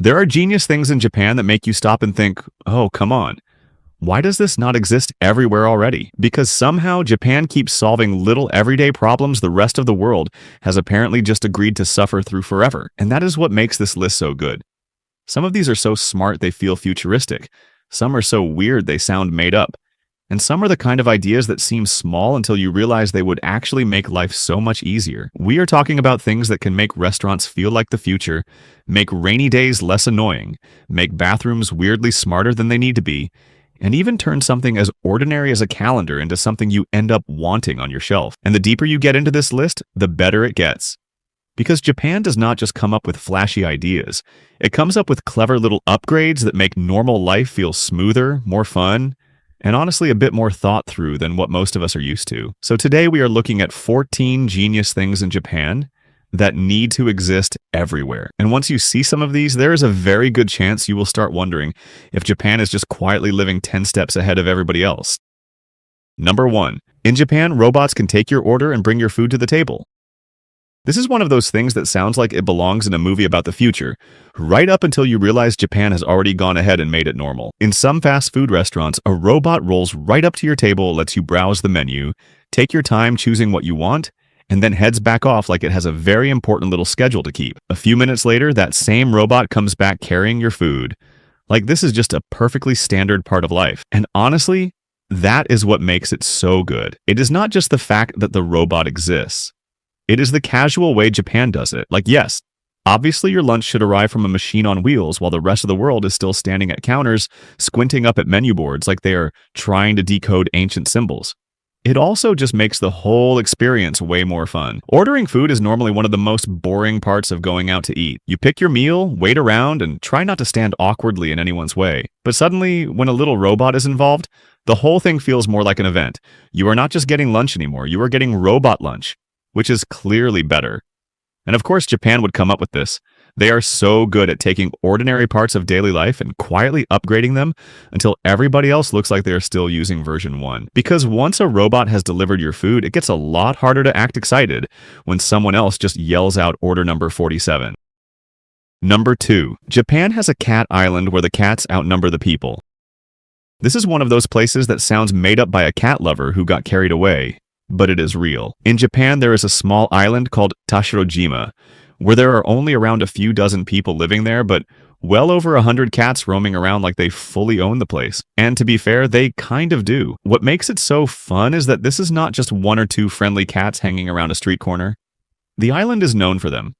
There are genius things in Japan that make you stop and think, oh, come on. Why does this not exist everywhere already? Because somehow Japan keeps solving little everyday problems the rest of the world has apparently just agreed to suffer through forever. And that is what makes this list so good. Some of these are so smart they feel futuristic. Some are so weird they sound made up. And some are the kind of ideas that seem small until you realize they would actually make life so much easier. We are talking about things that can make restaurants feel like the future, make rainy days less annoying, make bathrooms weirdly smarter than they need to be, and even turn something as ordinary as a calendar into something you end up wanting on your shelf. And the deeper you get into this list, the better it gets. Because Japan does not just come up with flashy ideas. It comes up with clever little upgrades that make normal life feel smoother, more fun, and honestly a bit more thought through than what most of us are used to. So today we are looking at 14 genius things in Japan that need to exist everywhere. And once you see some of these, there is a very good chance you will start wondering if Japan is just quietly living 10 steps ahead of everybody else. Number 1. In Japan, robots can take your order and bring your food to the table. This is one of those things that sounds like it belongs in a movie about the future, right up until you realize Japan has already gone ahead and made it normal. In some fast food restaurants, a robot rolls right up to your table, lets you browse the menu, take your time choosing what you want, and then heads back off like it has a very important little schedule to keep. A few minutes later, that same robot comes back carrying your food. Like, this is just a perfectly standard part of life. And honestly, that is what makes it so good. It is not just the fact that the robot exists. It is the casual way Japan does it. Like, yes, obviously your lunch should arrive from a machine on wheels while the rest of the world is still standing at counters, squinting up at menu boards like they are trying to decode ancient symbols. It also just makes the whole experience way more fun. Ordering food is normally one of the most boring parts of going out to eat. You pick your meal, wait around, and try not to stand awkwardly in anyone's way. But suddenly, when a little robot is involved, the whole thing feels more like an event. You are not just getting lunch anymore, you are getting robot lunch, which is clearly better. And of course, Japan would come up with this. They are so good at taking ordinary parts of daily life and quietly upgrading them until everybody else looks like they are still using version 1. Because once a robot has delivered your food, it gets a lot harder to act excited when someone else just yells out order number 47. Number 2. Japan has a cat island where the cats outnumber the people. This is one of those places that sounds made up by a cat lover who got carried away, but it is real. In Japan, there is a small island called Tashirojima, where there are only around a few dozen people living there, but well over 100 cats roaming around like they fully own the place. And to be fair, they kind of do. What makes it so fun is that this is not just 1 or 2 friendly cats hanging around a street corner. The island is known for them.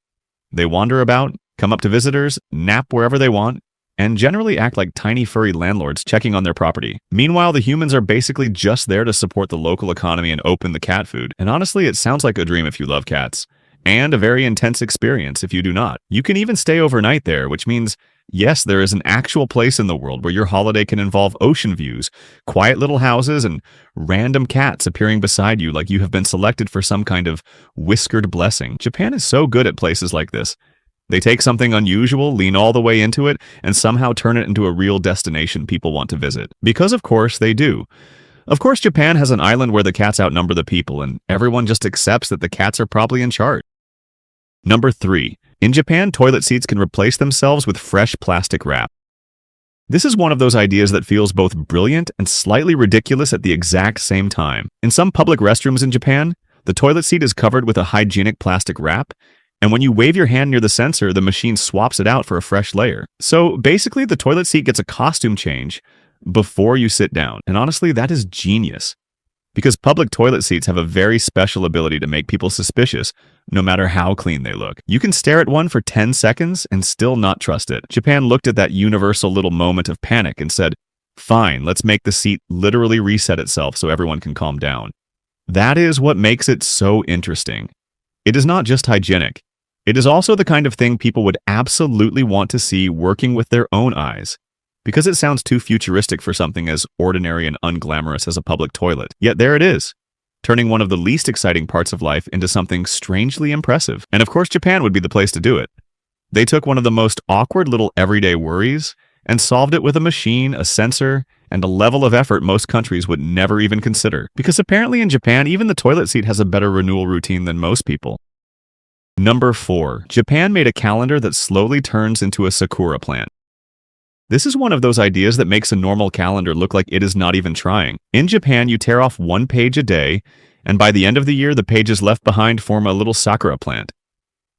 They wander about, come up to visitors, nap wherever they want, and generally act like tiny furry landlords checking on their property. Meanwhile, the humans are basically just there to support the local economy and open the cat food. And honestly, it sounds like a dream if you love cats. And a very intense experience if you do not. You can even stay overnight there, which means, yes, there is an actual place in the world where your holiday can involve ocean views, quiet little houses, and random cats appearing beside you like you have been selected for some kind of whiskered blessing. Japan is so good at places like this. They take something unusual, lean all the way into it, and somehow turn it into a real destination people want to visit. Because of course they do. Of course, Japan has an island where the cats outnumber the people, and everyone just accepts that the cats are probably in charge. Number 3. In Japan, toilet seats can replace themselves with fresh plastic wrap. This is one of those ideas that feels both brilliant and slightly ridiculous at the exact same time. In some public restrooms in Japan, the toilet seat is covered with a hygienic plastic wrap, and when you wave your hand near the sensor, the machine swaps it out for a fresh layer. So basically, the toilet seat gets a costume change before you sit down. And honestly, that is genius. Because public toilet seats have a very special ability to make people suspicious, no matter how clean they look. You can stare at one for 10 seconds and still not trust it. Japan looked at that universal little moment of panic and said, fine, let's make the seat literally reset itself so everyone can calm down. That is what makes it so interesting. It is not just hygienic. It is also the kind of thing people would absolutely want to see working with their own eyes, because it sounds too futuristic for something as ordinary and unglamorous as a public toilet. Yet there it is, turning one of the least exciting parts of life into something strangely impressive. And of course, Japan would be the place to do it. They took one of the most awkward little everyday worries and solved it with a machine, a sensor, and a level of effort most countries would never even consider. Because apparently in Japan, even the toilet seat has a better renewal routine than most people. Number 4. Japan made a calendar that slowly turns into a sakura plant. This is one of those ideas that makes a normal calendar look like it is not even trying. In Japan, you tear off one page a day, and by the end of the year, the pages left behind form a little sakura plant.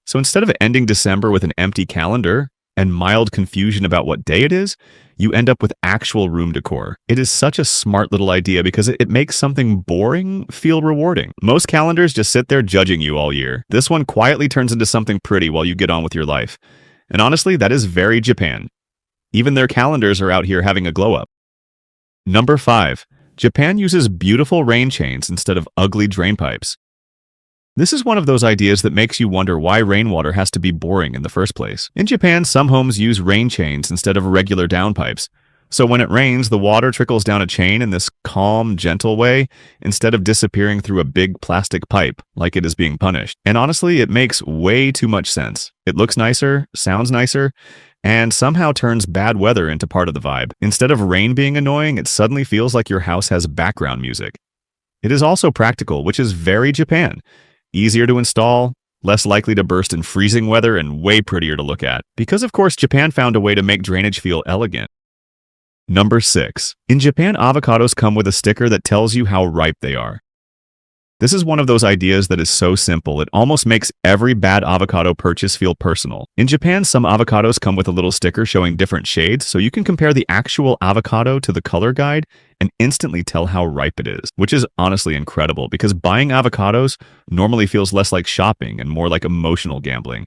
So instead of ending December with an empty calendar and mild confusion about what day it is, you end up with actual room decor. It is such a smart little idea because it makes something boring feel rewarding. Most calendars just sit there judging you all year. This one quietly turns into something pretty while you get on with your life. And honestly, that is very Japan. Even their calendars are out here having a glow up. Number 5. Japan uses beautiful rain chains instead of ugly drain pipes. This is one of those ideas that makes you wonder why rainwater has to be boring in the first place. In Japan, some homes use rain chains instead of regular downpipes. So when it rains, the water trickles down a chain in this calm, gentle way instead of disappearing through a big plastic pipe like it is being punished. And honestly, it makes way too much sense. It looks nicer, sounds nicer, and somehow turns bad weather into part of the vibe. Instead of rain being annoying, it suddenly feels like your house has background music. It is also practical, which is very Japan. Easier to install, less likely to burst in freezing weather, and way prettier to look at. Because of course, Japan found a way to make drainage feel elegant. Number 6. In Japan, avocados come with a sticker that tells you how ripe they are. This is one of those ideas that is so simple, it almost makes every bad avocado purchase feel personal. In Japan, some avocados come with a little sticker showing different shades, so you can compare the actual avocado to the color guide and instantly tell how ripe it is, which is honestly incredible because buying avocados normally feels less like shopping and more like emotional gambling.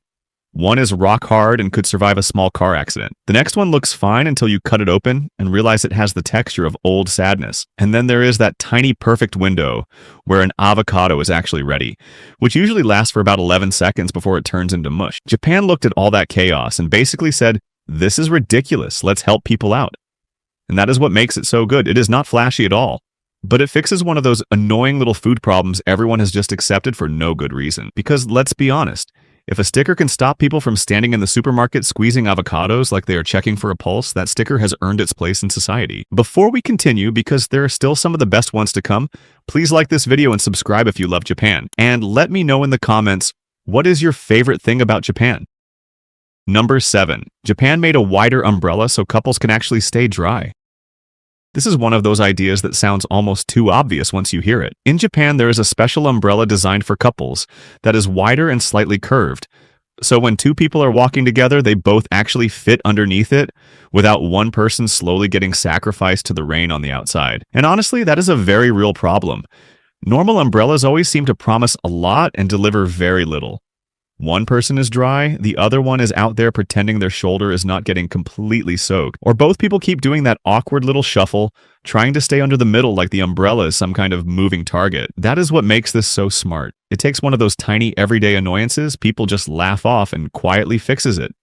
One is rock hard and could survive a small car accident. The next one looks fine until you cut it open and realize it has the texture of old sadness. And then there is that tiny perfect window where an avocado is actually ready, which usually lasts for about 11 seconds before it turns into mush. Japan looked at all that chaos and basically said, "This is ridiculous, let's help people out." And that is what makes it so good. It is not flashy at all, but it fixes one of those annoying little food problems everyone has just accepted for no good reason. Because let's be honest, if a sticker can stop people from standing in the supermarket squeezing avocados like they are checking for a pulse, that sticker has earned its place in society. Before we continue, because there are still some of the best ones to come, please like this video and subscribe if you love Japan. And let me know in the comments, what is your favorite thing about Japan? Number 7. Japan made a wider umbrella so couples can actually stay dry. This is one of those ideas that sounds almost too obvious once you hear it. In Japan, there is a special umbrella designed for couples that is wider and slightly curved. So when two people are walking together, they both actually fit underneath it without one person slowly getting sacrificed to the rain on the outside. And honestly, that is a very real problem. Normal umbrellas always seem to promise a lot and deliver very little. One person is dry, the other one is out there pretending their shoulder is not getting completely soaked. Or both people keep doing that awkward little shuffle, trying to stay under the middle like the umbrella is some kind of moving target. That is what makes this so smart. It takes one of those tiny everyday annoyances people just laugh off and quietly fixes it.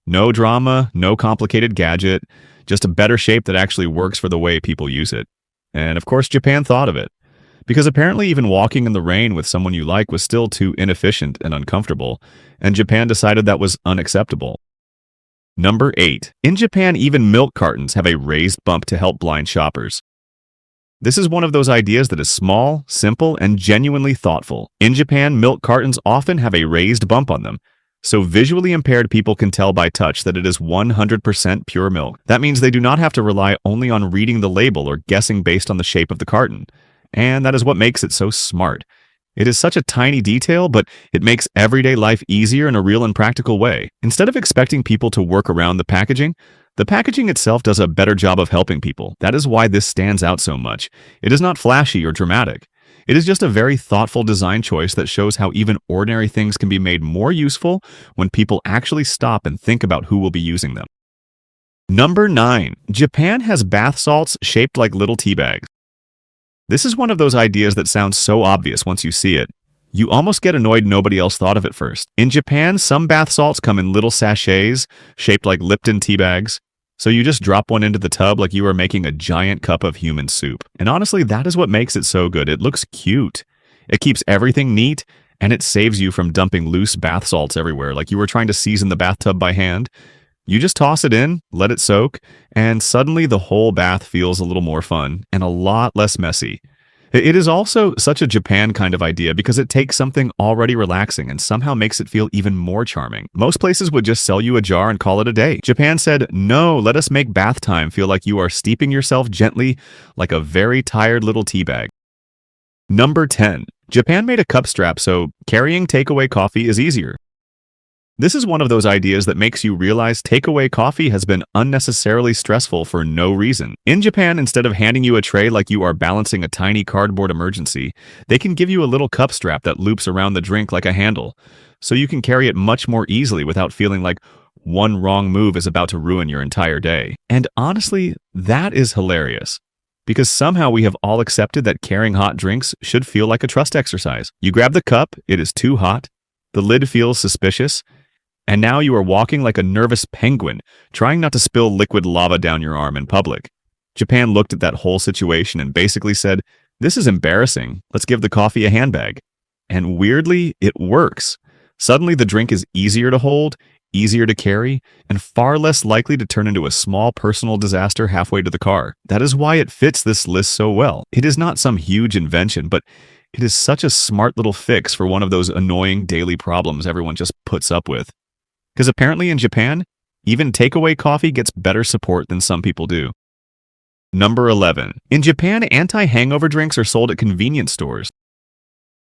No drama, no complicated gadget, just a better shape that actually works for the way people use it. And of course, Japan thought of it. Because apparently even walking in the rain with someone you like was still too inefficient and uncomfortable, and Japan decided that was unacceptable. Number 8. In Japan, even milk cartons have a raised bump to help blind shoppers. This is one of those ideas that is small, simple, and genuinely thoughtful. In Japan, milk cartons often have a raised bump on them, so visually impaired people can tell by touch that it is 100% pure milk. That means they do not have to rely only on reading the label or guessing based on the shape of the carton. And that is what makes it so smart. It is such a tiny detail, but it makes everyday life easier in a real and practical way. Instead of expecting people to work around the packaging itself does a better job of helping people. That is why this stands out so much. It is not flashy or dramatic. It is just a very thoughtful design choice that shows how even ordinary things can be made more useful when people actually stop and think about who will be using them. Number 9. Japan has bath salts shaped like little tea bags. This is one of those ideas that sounds so obvious once you see it. You almost get annoyed nobody else thought of it first. In Japan, some bath salts come in little sachets shaped like Lipton tea bags, so you just drop one into the tub like you are making a giant cup of human soup. And honestly, that is what makes it so good. It looks cute. It keeps everything neat, and it saves you from dumping loose bath salts everywhere like you were trying to season the bathtub by hand. You just toss it in, let it soak, and suddenly the whole bath feels a little more fun and a lot less messy. It is also such a Japan kind of idea because it takes something already relaxing and somehow makes it feel even more charming. Most places would just sell you a jar and call it a day. Japan said, no, let us make bath time feel like you are steeping yourself gently like a very tired little tea bag. Number 10. Japan made a cup strap so carrying takeaway coffee is easier. This is one of those ideas that makes you realize takeaway coffee has been unnecessarily stressful for no reason. In Japan, instead of handing you a tray like you are balancing a tiny cardboard emergency, they can give you a little cup strap that loops around the drink like a handle, so you can carry it much more easily without feeling like one wrong move is about to ruin your entire day. And honestly, that is hilarious. Because somehow we have all accepted that carrying hot drinks should feel like a trust exercise. You grab the cup, it is too hot, the lid feels suspicious, and now you are walking like a nervous penguin, trying not to spill liquid lava down your arm in public. Japan looked at that whole situation and basically said, this is embarrassing, let's give the coffee a handbag. And weirdly, it works. Suddenly the drink is easier to hold, easier to carry, and far less likely to turn into a small personal disaster halfway to the car. That is why it fits this list so well. It is not some huge invention, but it is such a smart little fix for one of those annoying daily problems everyone just puts up with. Because apparently in Japan, even takeaway coffee gets better support than some people do. Number 11. In Japan, anti-hangover drinks are sold at convenience stores.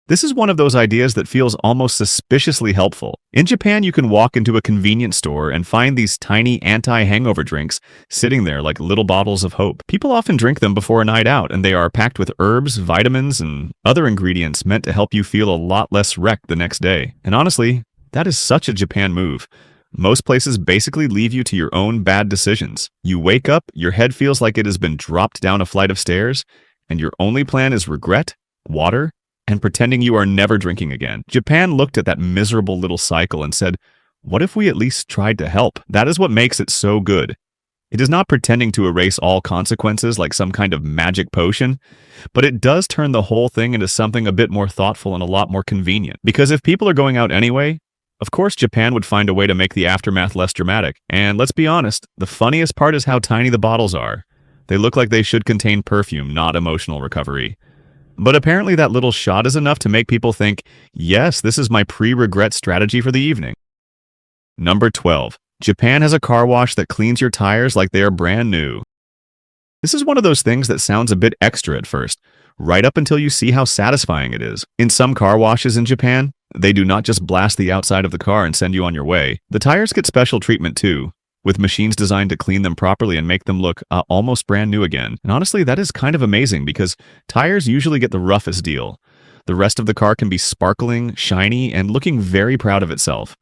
This is one of those ideas that feels almost suspiciously helpful. In Japan, you can walk into a convenience store and find these tiny anti-hangover drinks sitting there like little bottles of hope. People often drink them before a night out, and they are packed with herbs, vitamins, and other ingredients meant to help you feel a lot less wrecked the next day. And honestly, that is such a Japan move. Most places basically leave you to your own bad decisions. You wake up, your head feels like it has been dropped down a flight of stairs, and your only plan is regret, water, and pretending you are never drinking again. Japan looked at that miserable little cycle and said, what if we at least tried to help? That is what makes it so good. It is not pretending to erase all consequences like some kind of magic potion, but it does turn the whole thing into something a bit more thoughtful and a lot more convenient. Because if people are going out anyway, of course Japan would find a way to make the aftermath less dramatic. And let's be honest, the funniest part is how tiny the bottles are. They look like they should contain perfume, not emotional recovery. But apparently that little shot is enough to make people think, yes, this is my pre-regret strategy for the evening. Number 12. Japan has a car wash that cleans your tires like they are brand new. This is one of those things that sounds a bit extra at first, right up until you see how satisfying it is. In some car washes in Japan, they do not just blast the outside of the car and send you on your way. The tires get special treatment too, with machines designed to clean them properly and make them look almost brand new again. And honestly, that is kind of amazing because tires usually get the roughest deal. The rest of the car can be sparkling, shiny, and looking very proud of itself,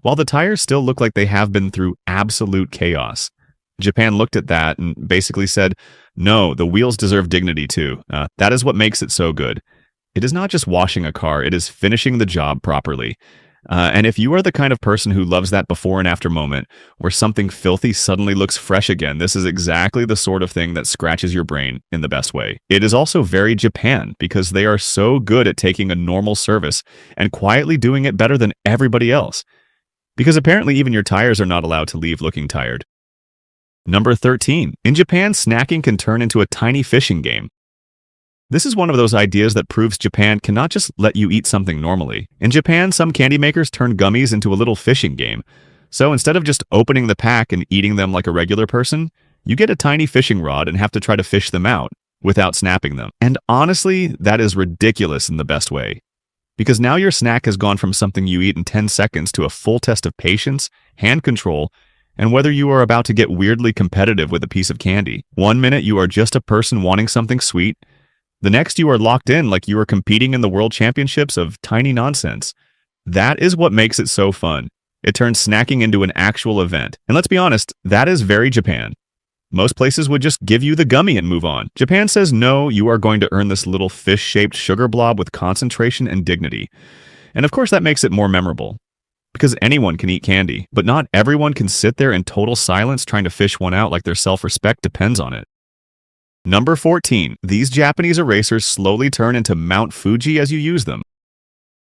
while the tires still look like they have been through absolute chaos. Japan looked at that and basically said, no, the wheels deserve dignity too. That is what makes it so good. It is not just washing a car, it is finishing the job properly. And if you are the kind of person who loves that before and after moment, where something filthy suddenly looks fresh again, this is exactly the sort of thing that scratches your brain in the best way. It is also very Japan, because they are so good at taking a normal service and quietly doing it better than everybody else. Because apparently even your tires are not allowed to leave looking tired. Number 13. In Japan, snacking can turn into a tiny fishing game. This is one of those ideas that proves Japan cannot just let you eat something normally. In Japan, some candy makers turn gummies into a little fishing game. So instead of just opening the pack and eating them like a regular person, you get a tiny fishing rod and have to try to fish them out without snapping them. And honestly, that is ridiculous in the best way. Because now your snack has gone from something you eat in 10 seconds to a full test of patience, hand control, and whether you are about to get weirdly competitive with a piece of candy. 1 minute you are just a person wanting something sweet, the next you are locked in like you are competing in the world championships of tiny nonsense. That is what makes it so fun. It turns snacking into an actual event. And let's be honest, that is very Japan. Most places would just give you the gummy and move on. Japan says no, you are going to earn this little fish-shaped sugar blob with concentration and dignity. And of course that makes it more memorable. Because anyone can eat candy, but not everyone can sit there in total silence trying to fish one out like their self-respect depends on it. Number 14. These Japanese erasers slowly turn into Mount Fuji as you use them.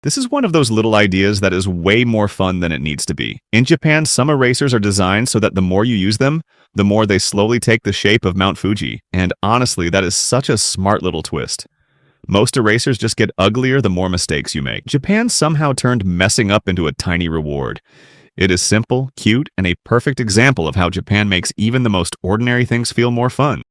This is one of those little ideas that is way more fun than it needs to be. In Japan, some erasers are designed so that the more you use them, the more they slowly take the shape of Mount Fuji. And honestly, that is such a smart little twist. Most erasers just get uglier the more mistakes you make. Japan somehow turned messing up into a tiny reward. It is simple, cute, and a perfect example of how Japan makes even the most ordinary things feel more fun.